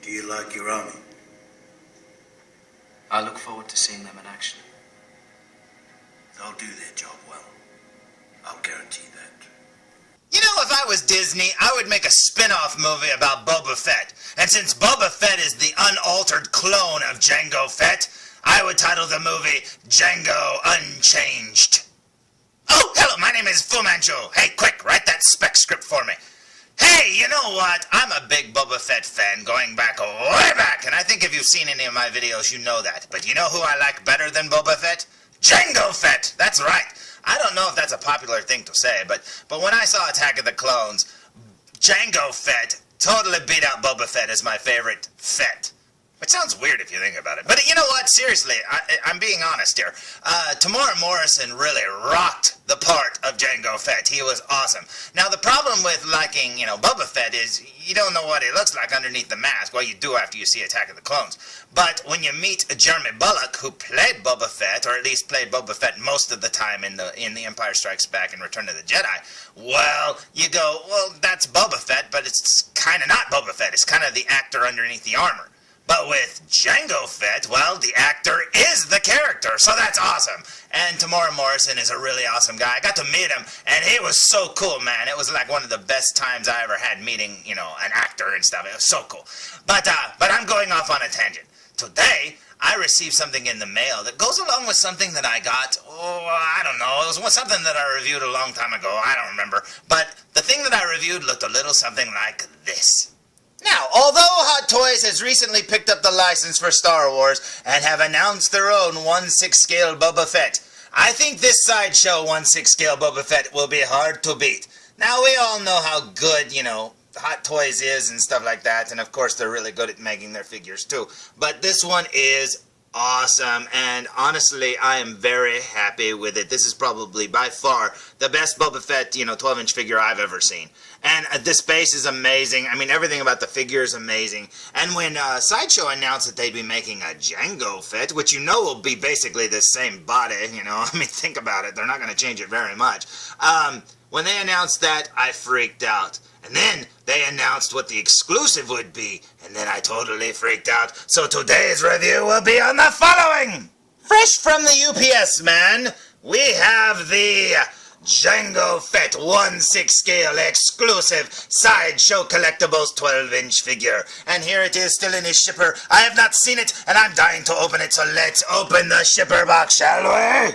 Do you like your army? I look forward to seeing them in action. They'll do their job well. I'll guarantee that. You know, if I was Disney, I would make a spin-off movie about Boba Fett. And since Boba Fett is the unaltered clone of Jango Fett, I would title the movie Jango Unchanged. Oh, hello, my name is Fu Manchu. Hey, quick, write that spec script for me. Hey, you know what? I'm a big Boba Fett fan going back way back, and I think if you've seen any of my videos, you know that. But you know who I like better than Boba Fett? Jango Fett! That's right. I don't know if that's a popular thing to say, but when I saw Attack of the Clones, Jango Fett totally beat out Boba Fett as my favorite Fett. Which sounds weird if you think about it. But you know what? Seriously, I'm being honest here. Tamora Morrison really rocked the part of Jango Fett. He was awesome. Now, the problem with liking, Boba Fett is you don't know what he looks like underneath the mask. Well, you do after you see Attack of the Clones. But when you meet Jeremy Bulloch, who played Boba Fett, or at least played Boba Fett most of the time in The Empire Strikes Back and Return of the Jedi, well, you go, well, that's Boba Fett, but it's kind of not Boba Fett. It's kind of the actor underneath the armor. But with Jango Fett, well, the actor is the character, so that's awesome. And Tamora Morrison is a really awesome guy. I got to meet him, and he was so cool, man. It was like one of the best times I ever had meeting, an actor and stuff. It was so cool. But I'm going off on a tangent. Today, I received something in the mail that goes along with something that I got, I don't know. It was something that I reviewed a long time ago. I don't remember. But the thing that I reviewed looked a little something like this. Now, although Hot Toys has recently picked up the license for Star Wars and have announced their own 1/6 scale Boba Fett, I think this Sideshow 1/6 scale Boba Fett will be hard to beat. Now, we all know how good, Hot Toys is and stuff like that, and of course they're really good at making their figures too. But this one is awesome, and honestly, I am very happy with it. This is probably by far the best Boba Fett, 12-inch figure I've ever seen. And this base is amazing. I mean, everything about the figure is amazing. And when Sideshow announced that they'd be making a Jango Fett, which will be basically the same body, I mean, think about it. They're not going to change it very much. When they announced that, I freaked out. And then they announced what the exclusive would be, and then I totally freaked out. So today's review will be on the following. Fresh from the UPS, man, we have the Jango Fett 1/6 scale exclusive Sideshow Collectibles 12-inch figure. And here it is, still in his shipper. I have not seen it, and I'm dying to open it, so let's open the shipper box, shall we?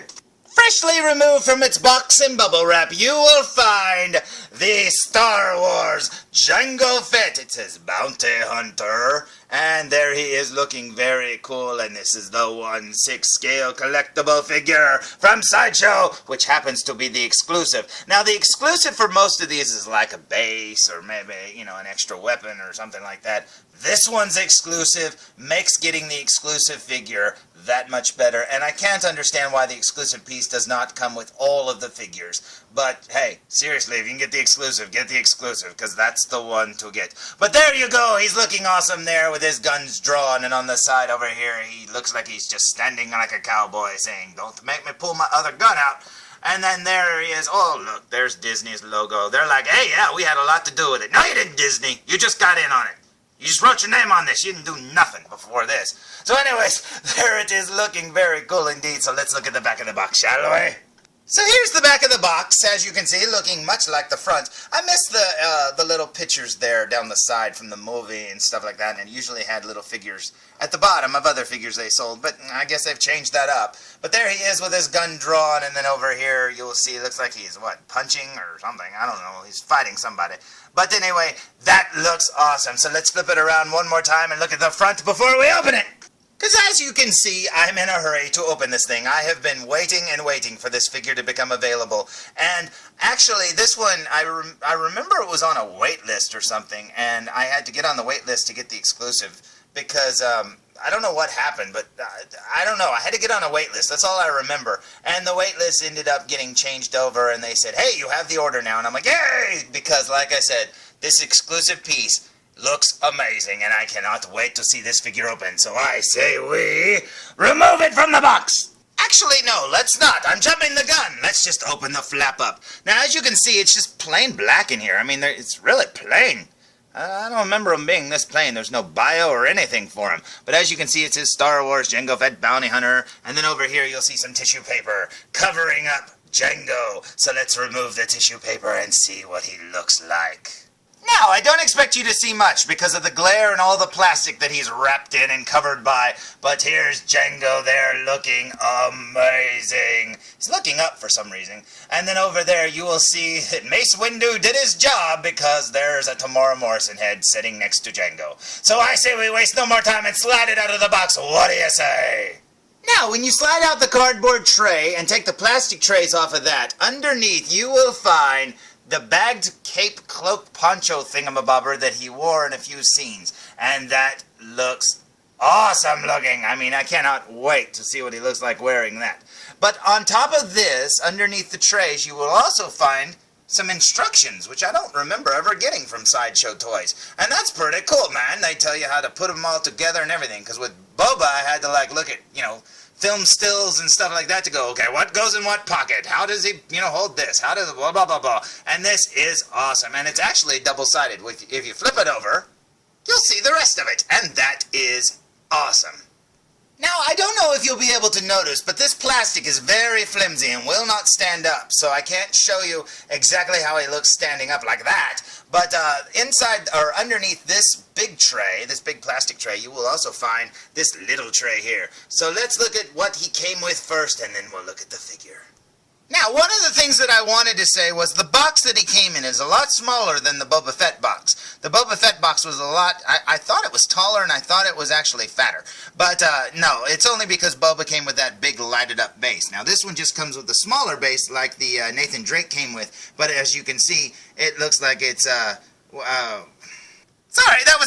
Freshly removed from its box and bubble wrap, you will find the Star Wars Jango Fett. It says Bounty Hunter, and there he is looking very cool, and this is the 1/6 scale collectible figure from Sideshow, which happens to be the exclusive. Now, the exclusive for most of these is like a base, or maybe, an extra weapon or something like that. This one's exclusive, makes getting the exclusive figure that much better, and I can't understand why the exclusive piece does not come with all of the figures. But hey, seriously, if you can get the exclusive, because that's the one to get. But there you go, he's looking awesome there with his guns drawn, and on the side over here, he looks like he's just standing like a cowboy saying, "Don't make me pull my other gun out." And then there he is. Oh, look, there's Disney's logo. They're like, "Hey, yeah, we had a lot to do with it." No, you didn't, Disney. You just got in on it. You just wrote your name on this. You didn't do nothing before this. So anyways, there it is, looking very cool indeed. So let's look at the back of the box, shall we? So here's the back of the box, as you can see, looking much like the front. I missed the little pictures there down the side from the movie and stuff like that, and it usually had little figures at the bottom of other figures they sold, but I guess they've changed that up. But there he is with his gun drawn, and then over here you'll see it looks like he's, punching or something? I don't know. He's fighting somebody. But anyway, that looks awesome. So let's flip it around one more time and look at the front before we open it. Because as you can see, I'm in a hurry to open this thing. I have been waiting and waiting for this figure to become available. And actually, this one, I remember it was on a wait list or something, and I had to get on the wait list to get the exclusive because I don't know what happened, but I don't know. I had to get on a wait list. That's all I remember. And the wait list ended up getting changed over, and they said, "Hey, you have the order now." And I'm like, "Yay!" Because, like I said, this exclusive piece looks amazing, and I cannot wait to see this figure open. So I say we remove it from the box. Actually, no, let's not. I'm jumping the gun. Let's just open the flap up. Now, as you can see, it's just plain black in here. I mean, it's really plain. I don't remember him being this plain. There's no bio or anything for him. But as you can see, it says Star Wars Jango Fett Bounty Hunter. And then over here, you'll see some tissue paper covering up Jango. So let's remove the tissue paper and see what he looks like. Now, I don't expect you to see much because of the glare and all the plastic that he's wrapped in and covered by, but here's Jango there looking amazing. He's looking up for some reason. And then over there you will see that Mace Windu did his job because there's a Tamora Morrison head sitting next to Jango. So I say we waste no more time and slide it out of the box. What do you say? Now, when you slide out the cardboard tray and take the plastic trays off of that, underneath you will find the bagged cape, cloak, poncho thingamabobber that he wore in a few scenes. And that looks awesome looking. I mean, I cannot wait to see what he looks like wearing that. But on top of this, underneath the trays, you will also find some instructions, which I don't remember ever getting from Sideshow Toys. And that's pretty cool, man. They tell you how to put them all together and everything. Because with Boba, I had to, like, look at, film stills and stuff like that to go, okay, what goes in what pocket? How does he, hold this? How does blah, blah, blah, blah. And this is awesome. And it's actually double-sided. If you flip it over, you'll see the rest of it. And that is awesome. Now, I don't know if you'll be able to notice, but this plastic is very flimsy and will not stand up, so I can't show you exactly how he looks standing up like that. But inside, or underneath this big tray, this big plastic tray, you will also find this little tray here. So let's look at what he came with first, and then we'll look at the figure. Now, one of the things that I wanted to say was the box that he came in is a lot smaller than the Boba Fett box. The Boba Fett box was a lot, I thought it was taller and I thought it was actually fatter. But no, it's only because Boba came with that big lighted up base. Now, this one just comes with a smaller base like the Nathan Drake came with. But as you can see, it looks like it's, sorry, that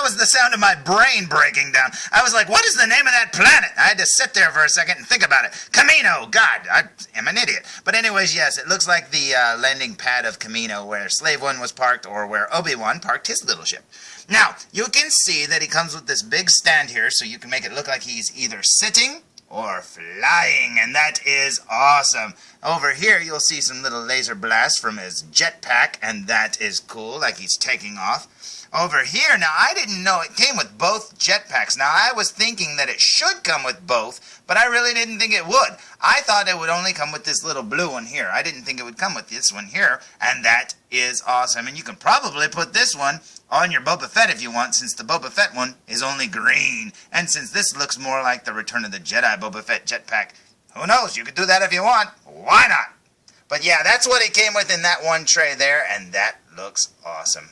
was the sound of my brain breaking down. I was like, what is the name of that planet? I had to sit there for a second and think about it. Kamino! God, I am an idiot. But anyways, yes, it looks like the landing pad of Kamino where Slave One was parked or where Obi-Wan parked his little ship. Now, you can see that he comes with this big stand here so you can make it look like he's either sitting or flying, and that is awesome. Over here, you'll see some little laser blasts from his jetpack, and that is cool, like he's taking off. Over here, now I didn't know it came with both jetpacks. Now I was thinking that it should come with both, but I really didn't think it would. I thought it would only come with this little blue one here. I didn't think it would come with this one here, and that is awesome. And you can probably put this one on your Boba Fett if you want, since the Boba Fett one is only green. And since this looks more like the Return of the Jedi Boba Fett jetpack, who knows, you could do that if you want. Why not? But yeah, that's what it came with in that one tray there, and that looks awesome.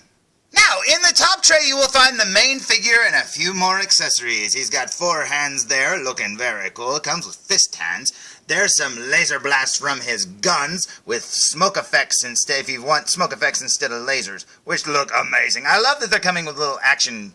Now, in the top tray, you will find the main figure and a few more accessories. He's got 4 hands there, looking very cool. It comes with fist hands. There's some laser blasts from his guns with smoke effects instead, if you want smoke effects instead of lasers, which look amazing. I love that they're coming with little action,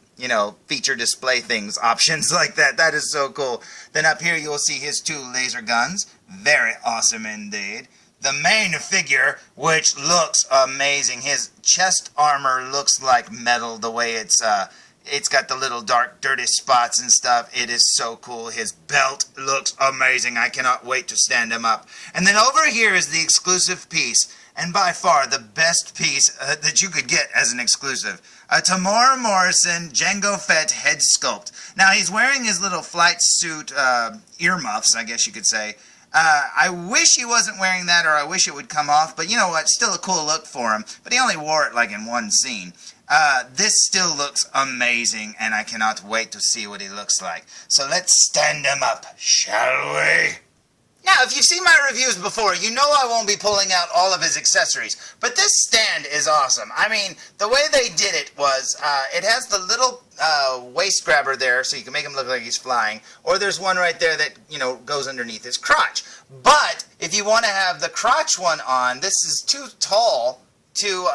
feature display things, options like that. That is so cool. Then up here, you'll see his 2 laser guns. Very awesome indeed. The main figure, which looks amazing. His chest armor looks like metal, the way it's got the little dark, dirty spots and stuff. It is so cool. His belt looks amazing. I cannot wait to stand him up. And then over here is the exclusive piece, and by far the best piece that you could get as an exclusive. A Tamora Morrison Jango Fett head sculpt. Now, he's wearing his little flight suit earmuffs, I guess you could say. I wish he wasn't wearing that, or I wish it would come off, but you know what, still a cool look for him. But he only wore it like in one scene. This still looks amazing, and I cannot wait to see what he looks like. So let's stand him up, shall we? Now, if you've seen my reviews before, you know I won't be pulling out all of his accessories, but this stand is awesome. I mean, the way they did it was, it has the little waist grabber there, so you can make him look like he's flying, or there's one right there that, goes underneath his crotch. But, if you want to have the crotch one on, this is too tall to,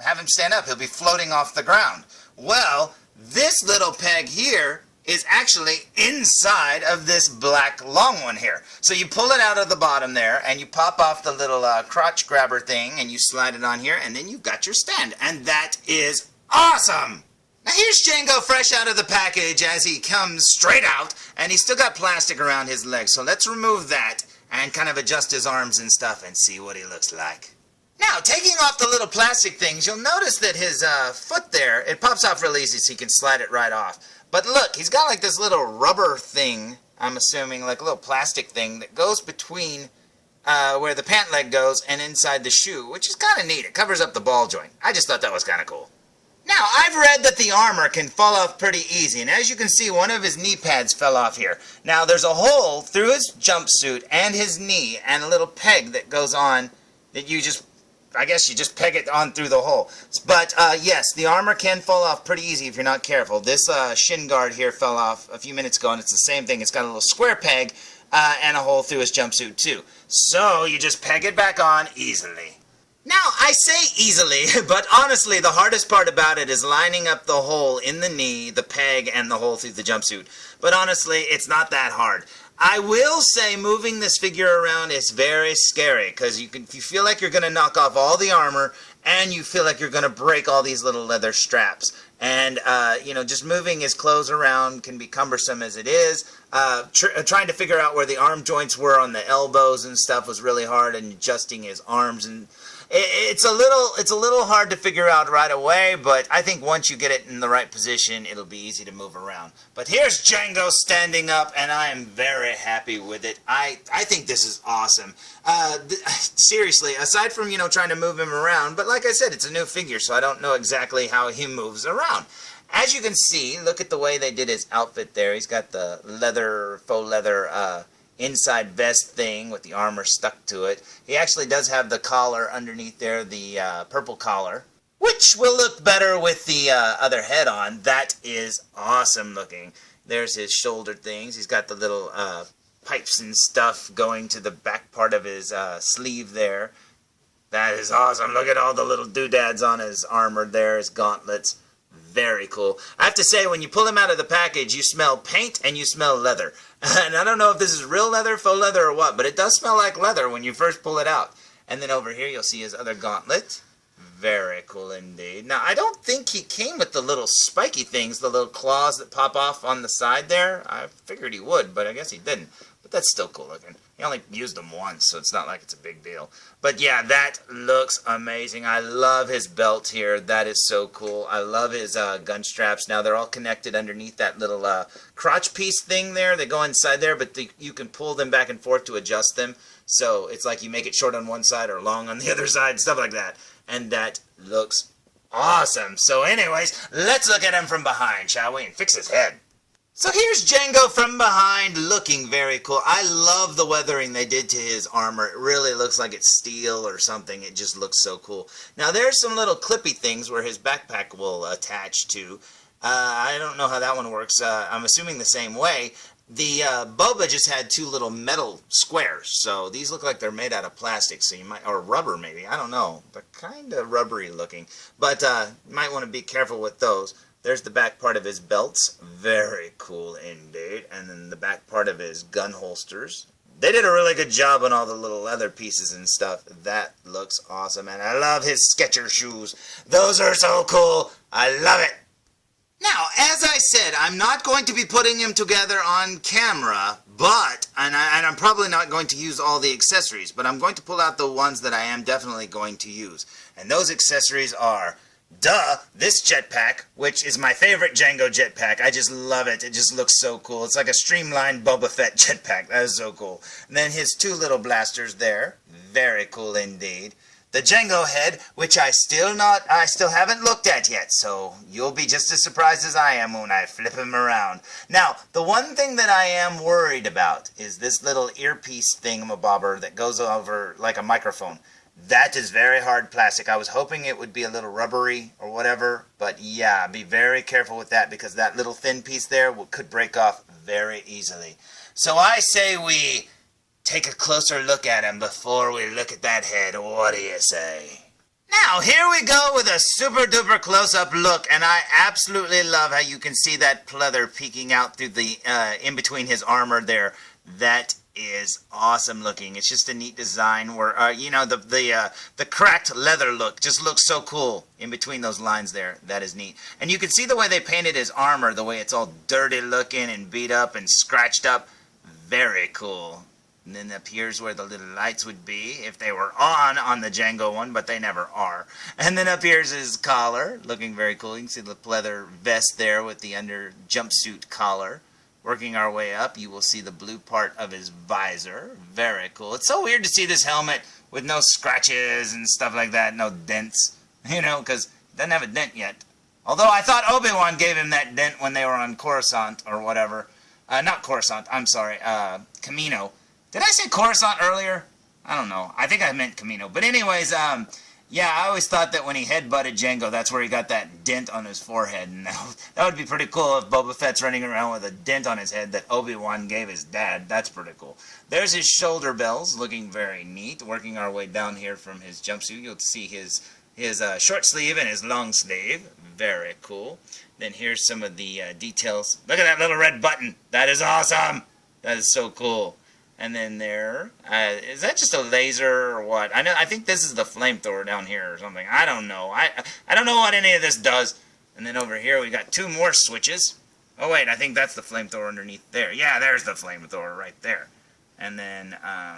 have him stand up. He'll be floating off the ground. Well, this little peg here is actually inside of this black long one here. So you pull it out of the bottom there, and you pop off the little crotch grabber thing, and you slide it on here, and then you've got your stand. And that is awesome! Now here's Jango fresh out of the package as he comes straight out, and he's still got plastic around his legs. So let's remove that and kind of adjust his arms and stuff and see what he looks like. Now, taking off the little plastic things, you'll notice that his foot there, it pops off real easy so you can slide it right off. But look, he's got like this little rubber thing, I'm assuming, like a little plastic thing that goes between where the pant leg goes and inside the shoe, which is kind of neat. It covers up the ball joint. I just thought that was kind of cool. Now, I've read that the armor can fall off pretty easy, and as you can see, one of his knee pads fell off here. Now, there's a hole through his jumpsuit and his knee, and a little peg that goes on that you just, I guess you just peg it on through the hole. But, yes, the armor can fall off pretty easy if you're not careful. This shin guard here fell off a few minutes ago, and it's the same thing. It's got a little square peg and a hole through his jumpsuit, too. So, you just peg it back on easily. Now, I say easily, but honestly, the hardest part about it is lining up the hole in the knee, the peg, and the hole through the jumpsuit. But honestly, it's not that hard. I will say moving this figure around is very scary, because you feel like you're going to knock off all the armor, and you feel like you're going to break all these little leather straps. And, just moving his clothes around can be cumbersome as it is. Trying to figure out where the arm joints were on the elbows and stuff was really hard, and adjusting his arms and... It's a little hard to figure out right away, but I think once you get it in the right position, it'll be easy to move around. But here's Jango standing up, and I am very happy with it. I think this is awesome. Seriously, aside from, trying to move him around, but like I said, it's a new figure, so I don't know exactly how he moves around. As you can see, look at the way they did his outfit there. He's got the faux leather, inside vest thing with the armor stuck to it. He actually does have the collar underneath there, the purple collar, which will look better with the other head on. That is awesome looking. There's his shoulder things. He's got the little pipes and stuff going to the back part of his sleeve there. That is awesome. Look at all the little doodads on his armor there, his gauntlets. Very cool. I have to say, when you pull him out of the package, you smell paint and you smell leather. And I don't know if this is real leather, faux leather, or what, but it does smell like leather when you first pull it out. And then over here, you'll see his other gauntlet. Very cool indeed. Now, I don't think he came with the little spiky things, the little claws that pop off on the side there. I figured he would, but I guess he didn't. But that's still cool looking. He only used them once, so it's not like it's a big deal. But yeah, that looks amazing. I love his belt here. That is so cool. I love his gun straps. Now, they're all connected underneath that little crotch piece thing there. They go inside there, but you can pull them back and forth to adjust them. So it's like you make it short on one side or long on the other side, stuff like that. And that looks awesome. So anyways, let's look at him from behind, shall we? And fix his head. So here's Jango from behind, looking very cool. I love the weathering they did to his armor. It really looks like it's steel or something. It just looks so cool. Now there's some little clippy things where his backpack will attach to. I don't know how that one works. I'm assuming the same way. The Boba just had two little metal squares, so these look like they're made out of plastic, so you might, or rubber maybe, I don't know. They're kind of rubbery looking, but you might want to be careful with those. There's the back part of his belts, very cool indeed, and then the back part of his gun holsters. They did a really good job on all the little leather pieces and stuff. That looks awesome, and I love his Skechers shoes. Those are so cool. I love it. Now, as I said, I'm not going to be putting him together on camera, but, and I'm probably not going to use all the accessories, but I'm going to pull out the ones that I am definitely going to use. And those accessories are, this jetpack, which is my favorite Jango jetpack. I just love it. It just looks so cool. It's like a streamlined Boba Fett jetpack. That is so cool. And then his two little blasters there. Very cool indeed. The Jango head, which I still haven't looked at yet, so you'll be just as surprised as I am when I flip him around. Now, the one thing that I am worried about is this little earpiece thingamabobber that goes over like a microphone. That is very hard plastic. I was hoping it would be a little rubbery or whatever, but yeah, be very careful with that because that little thin piece there could break off very easily. So I say we take a closer look at him before we look at that head. What do you say? Now, here we go with a super duper close-up look, and I absolutely love how you can see that pleather peeking out through the, in between his armor there. That is awesome looking. It's just a neat design where, the cracked leather look just looks so cool in between those lines there. That is neat. And you can see the way they painted his armor, the way it's all dirty looking and beat up and scratched up. Very cool. And then up here's where the little lights would be if they were on the Jango one, but they never are. And then up here's his collar, looking very cool. You can see the leather vest there with the under jumpsuit collar. Working our way up, you will see the blue part of his visor. Very cool. It's so weird to see this helmet with no scratches and stuff like that, no dents, you know, because it doesn't have a dent yet. Although I thought Obi-Wan gave him that dent when they were on Coruscant or whatever. Not Coruscant, I'm sorry, Camino. Did I say Coruscant earlier? I don't know. I think I meant Camino. But anyways, yeah, I always thought that when he headbutted Jango, that's where he got that dent on his forehead. And that would be pretty cool if Boba Fett's running around with a dent on his head that Obi-Wan gave his dad. That's pretty cool. There's his shoulder bells, looking very neat. Working our way down here from his jumpsuit, you'll see his short sleeve and his long sleeve. Very cool. Then here's some of the details. Look at that little red button. That is awesome. That is so cool. And then there, is that just a laser or what? I think this is the flamethrower down here or something. I don't know. I don't know what any of this does. And then over here we got two more switches. Oh wait, I think that's the flamethrower underneath there. Yeah, there's the flamethrower right there. And then,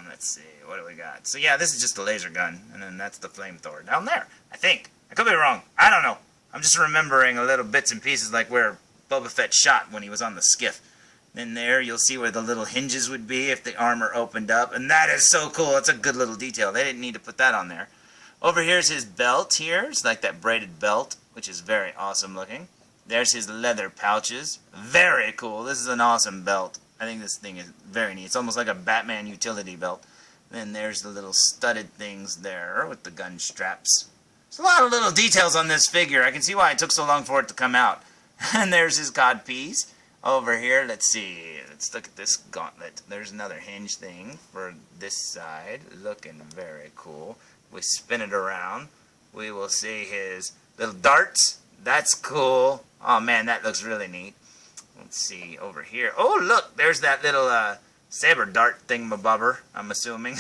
let's see, what do we got? So yeah, this is just a laser gun. And then that's the flamethrower down there, I think. I could be wrong. I don't know. I'm just remembering a little bits and pieces like where Boba Fett shot when he was on the skiff. Then there, you'll see where the little hinges would be if the armor opened up. And that is so cool. It's a good little detail. They didn't need to put that on there. Over here's his belt here. It's like that braided belt, which is very awesome looking. There's his leather pouches. Very cool. This is an awesome belt. I think this thing is very neat. It's almost like a Batman utility belt. Then there's the little studded things there with the gun straps. There's a lot of little details on this figure. I can see why it took so long for it to come out. And there's his codpiece. Over here, let's see. Let's look at this gauntlet. There's another hinge thing for this side. Looking very cool. We spin it around. We will see his little darts. That's cool. Oh man, that looks really neat. Let's see over here. Oh look, there's that little saber dart thingamabobber, I'm assuming.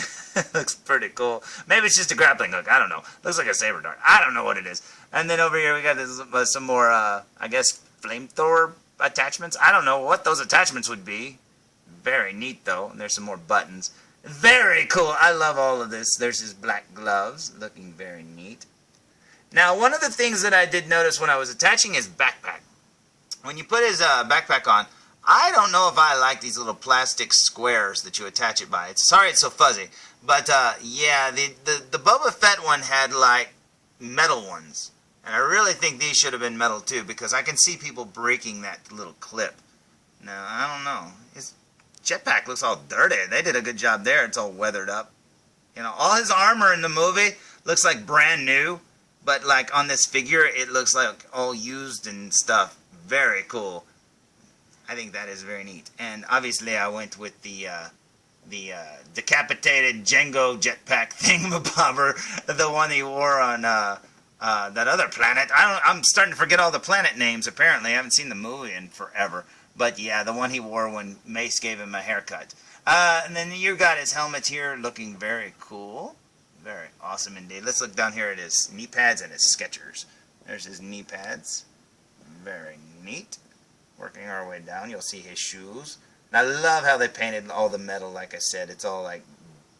Looks pretty cool. Maybe it's just a grappling hook. I don't know. Looks like a saber dart. I don't know what it is. And then over here we got this, some more, I guess, flamethrower attachments. I don't know what those attachments would be. Very neat though. And there's some more buttons. Very cool. I love all of this. There's his black gloves. Looking very neat. Now, one of the things that I did notice when I was attaching his backpack, when you put his backpack on, I don't know if I like these little plastic squares that you attach it by. Sorry it's so fuzzy. But, yeah, the Boba Fett one had, like, metal ones. And I really think these should have been metal, too, because I can see people breaking that little clip. Now, I don't know. His jetpack looks all dirty. They did a good job there. It's all weathered up. You know, all his armor in the movie looks like brand new. But, like, on this figure, it looks like all used and stuff. Very cool. I think that is very neat. And obviously I went with the decapitated Jango jetpack thingamabobber, the one he wore on that other planet. I'm starting to forget all the planet names, apparently. I haven't seen the movie in forever. But yeah, the one he wore when Mace gave him a haircut. And then you got his helmet here looking very cool. Very awesome indeed. Let's look down here at his knee pads and his Skechers. There's his knee pads. Very neat. Working our way down, you'll see his shoes. And I love how they painted all the metal, like I said. It's all like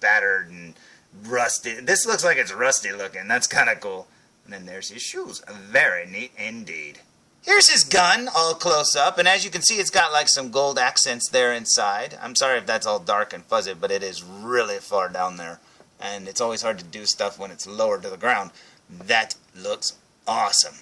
battered and rusty. This looks like it's rusty looking. That's kind of cool. And then there's his shoes. Very neat indeed. Here's his gun, all close up. And as you can see, it's got like some gold accents there inside. I'm sorry if that's all dark and fuzzy, but it is really far down there. And it's always hard to do stuff when it's lower to the ground. That looks awesome.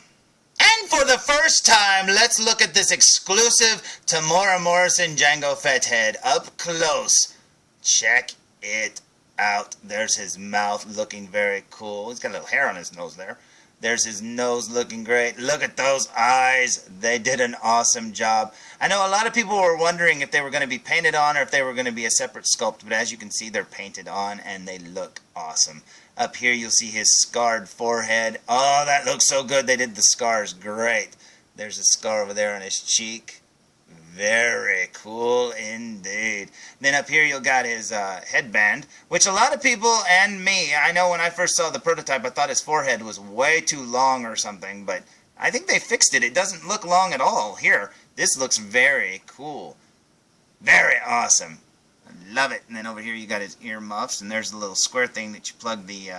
And for the first time, let's look at this exclusive Tamora Morrison Jango Fett head up close. Check it out. There's his mouth looking very cool. He's got a little hair on his nose there. There's his nose looking great. Look at those eyes. They did an awesome job. I know a lot of people were wondering if they were going to be painted on or if they were going to be a separate sculpt, but as you can see, they're painted on and they look awesome. Up here, you'll see his scarred forehead. Oh, that looks so good. They did the scars great. There's a scar over there on his cheek. Very cool indeed. Then up here, you'll got his headband, which a lot of people and me, I know when I first saw the prototype, I thought his forehead was way too long or something, but I think they fixed it. It doesn't look long at all. Here, this looks very cool. Very awesome. Love it. And then over here you got his earmuffs, and there's the little square thing that you plug the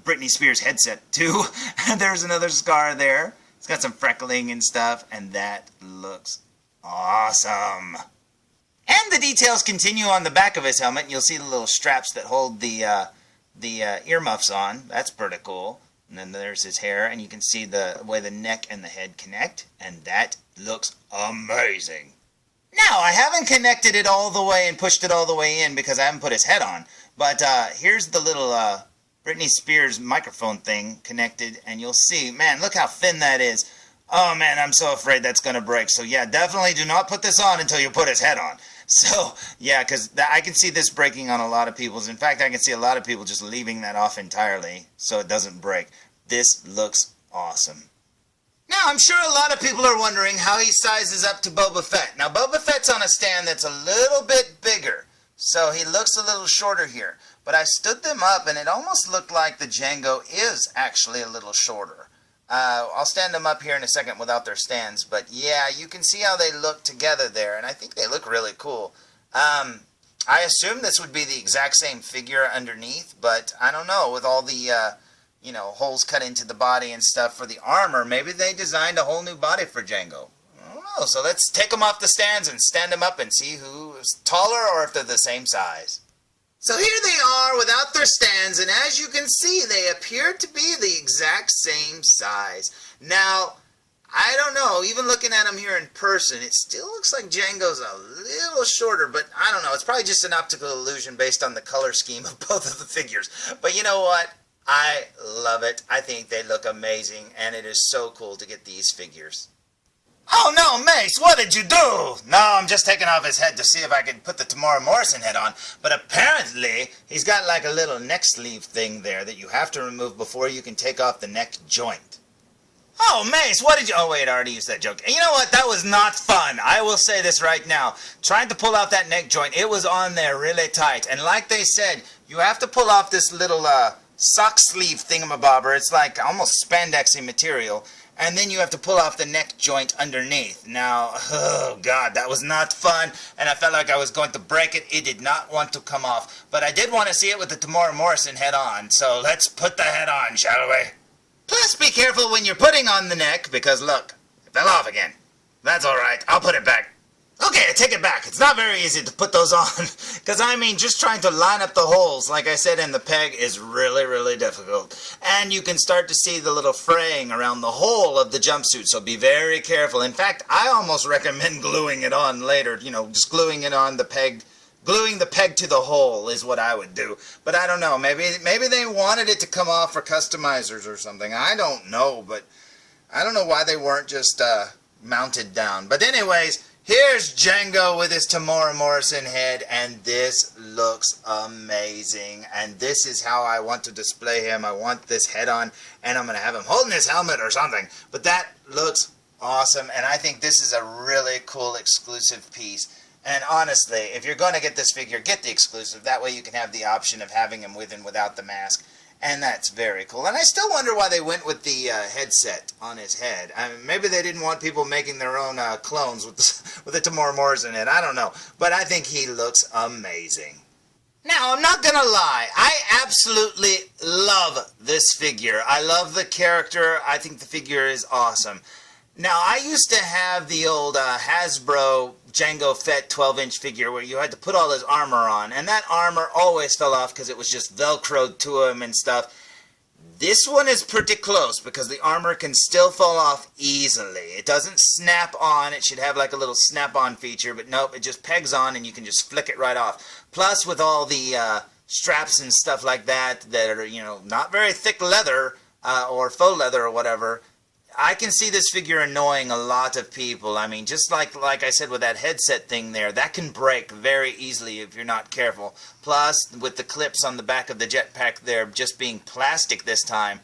Britney Spears headset to. And there's another scar there. It's got some freckling and stuff, and that looks awesome. And the details continue on the back of his helmet, and you'll see the little straps that hold the earmuffs on. That's pretty cool. And then there's his hair, and you can see the way the neck and the head connect, and that looks amazing. Now, I haven't connected it all the way and pushed it all the way in because I haven't put his head on, but here's the little Britney Spears microphone thing connected, and you'll see, man, look how thin that is. Oh, man, I'm so afraid that's going to break. So, yeah, definitely do not put this on until you put his head on. So, yeah, because I can see this breaking on a lot of people's. In fact, I can see a lot of people just leaving that off entirely so it doesn't break. This looks awesome. Now, I'm sure a lot of people are wondering how he sizes up to Boba Fett. Now, Boba Fett's on a stand that's a little bit bigger, so he looks a little shorter here. But I stood them up, and it almost looked like the Jango is actually a little shorter. I'll stand them up here in a second without their stands, but yeah, you can see how they look together there, and I think they look really cool. I assume this would be the exact same figure underneath, but I don't know, with all the, holes cut into the body and stuff for the armor, maybe they designed a whole new body for Jango. I don't know, so let's take them off the stands and stand them up and see who is taller or if they're the same size. So here they are without their stands, and as you can see, they appear to be the exact same size. Now, I don't know, even looking at them here in person, it still looks like Jango's a little shorter, but I don't know, it's probably just an optical illusion based on the color scheme of both of the figures. But you know what? I love it. I think they look amazing, and it is so cool to get these figures. Oh no, Mace, what did you do? No, I'm just taking off his head to see if I can put the Tamora Morrison head on. But apparently, he's got like a little neck sleeve thing there that you have to remove before you can take off the neck joint. Oh, Mace, what did you... Oh, wait, I already used that joke. And you know what? That was not fun. I will say this right now. Trying to pull out that neck joint, it was on there really tight. And like they said, you have to pull off this little sock sleeve thingamabobber. It's like almost spandexy material. And then you have to pull off the neck joint underneath. Now, oh God, that was not fun, and I felt like I was going to break it. It did not want to come off, but I did want to see it with the Tamora Morrison head on, so let's put the head on, shall we? Plus, be careful when you're putting on the neck, because look, it fell off again. That's alright, I'll put it back. Okay, I take it back. It's not very easy to put those on, because I mean, just trying to line up the holes, like I said, in the peg is really, really difficult. And you can start to see the little fraying around the hole of the jumpsuit, so be very careful. In fact, I almost recommend gluing it on later, just gluing it on the peg. Gluing the peg to the hole is what I would do. But I don't know, maybe they wanted it to come off for customizers or something. I don't know, but I don't know why they weren't just mounted down. But anyways, here's Jango with his Tamora Morrison head, and this looks amazing. And this is how I want to display him. I want this head on, and I'm going to have him holding his helmet or something. But that looks awesome, and I think this is a really cool exclusive piece. And honestly, if you're going to get this figure, get the exclusive. That way you can have the option of having him with and without the mask. And that's very cool. And I still wonder why they went with the headset on his head. I mean, maybe they didn't want people making their own clones with the Tamora Morrison head. I don't know. But I think he looks amazing. Now, I'm not going to lie. I absolutely love this figure. I love the character. I think the figure is awesome. Now, I used to have the old Hasbro Jango Fett 12-inch figure where you had to put all his armor on, and that armor always fell off because it was just Velcroed to him and stuff. This one is pretty close because the armor can still fall off easily. It doesn't snap on. It should have like a little snap-on feature, but nope, it just pegs on and you can just flick it right off. Plus, with all the straps and stuff like that are, not very thick leather or faux leather or whatever, I can see this figure annoying a lot of people. I mean, just like I said with that headset thing there, that can break very easily if you're not careful. Plus, with the clips on the back of the jetpack there just being plastic this time,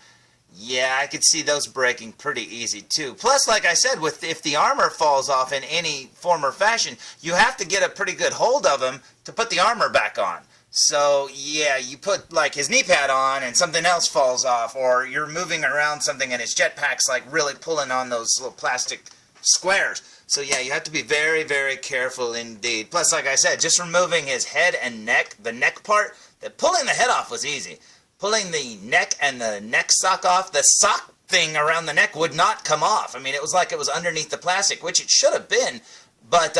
yeah, I could see those breaking pretty easy too. Plus, like I said, if the armor falls off in any form or fashion, you have to get a pretty good hold of him to put the armor back on. So, yeah, you put, like, his knee pad on and something else falls off, or you're moving around something and his jetpack's, like, really pulling on those little plastic squares. So yeah, you have to be very, very careful indeed. Plus, like I said, just removing his head and neck, the neck part, pulling the head off was easy. Pulling the neck and the neck sock off, the sock thing around the neck would not come off. I mean, it was like it was underneath the plastic, which it should have been, but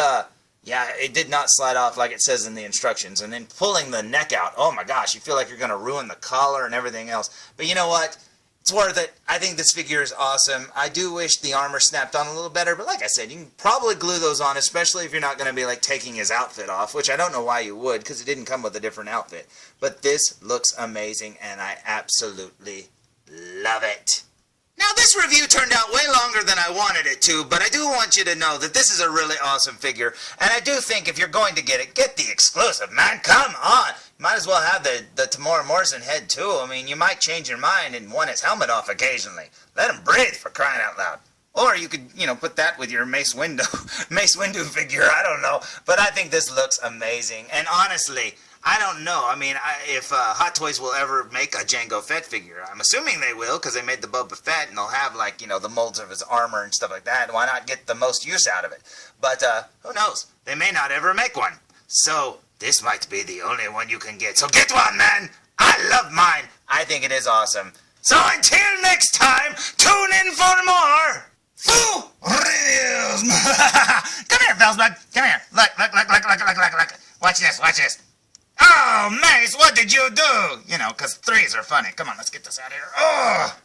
yeah, it did not slide off like it says in the instructions. And then pulling the neck out, oh my gosh, you feel like you're going to ruin the collar and everything else. But you know what? It's worth it. I think this figure is awesome. I do wish the armor snapped on a little better, but like I said, you can probably glue those on, especially if you're not going to be like taking his outfit off, which I don't know why you would, because it didn't come with a different outfit. But this looks amazing, and I absolutely love it. Now, this review turned out way longer than I wanted it to, but I do want you to know that this is a really awesome figure, and I do think if you're going to get it, get the exclusive, man. Come on! Might as well have the Tamora Morrison head, too. I mean, you might change your mind and want his helmet off occasionally. Let him breathe, for crying out loud. Or you could, you know, put that with your Mace Windu figure, I don't know. But I think this looks amazing, and honestly, I don't know. I mean, if Hot Toys will ever make a Jango Fett figure. I'm assuming they will, because they made the Boba Fett, and they'll have, like, you know, the molds of his armor and stuff like that. Why not get the most use out of it? But, who knows? They may not ever make one. So, this might be the only one you can get. So get one, man! I love mine! I think it is awesome. So until next time, tune in for more Foo Reviews! Come here, felzbug. Come here. Look. Watch this. Oh, Mace, what did you do? You know, because threes are funny. Come on, let's get this out of here. Oh!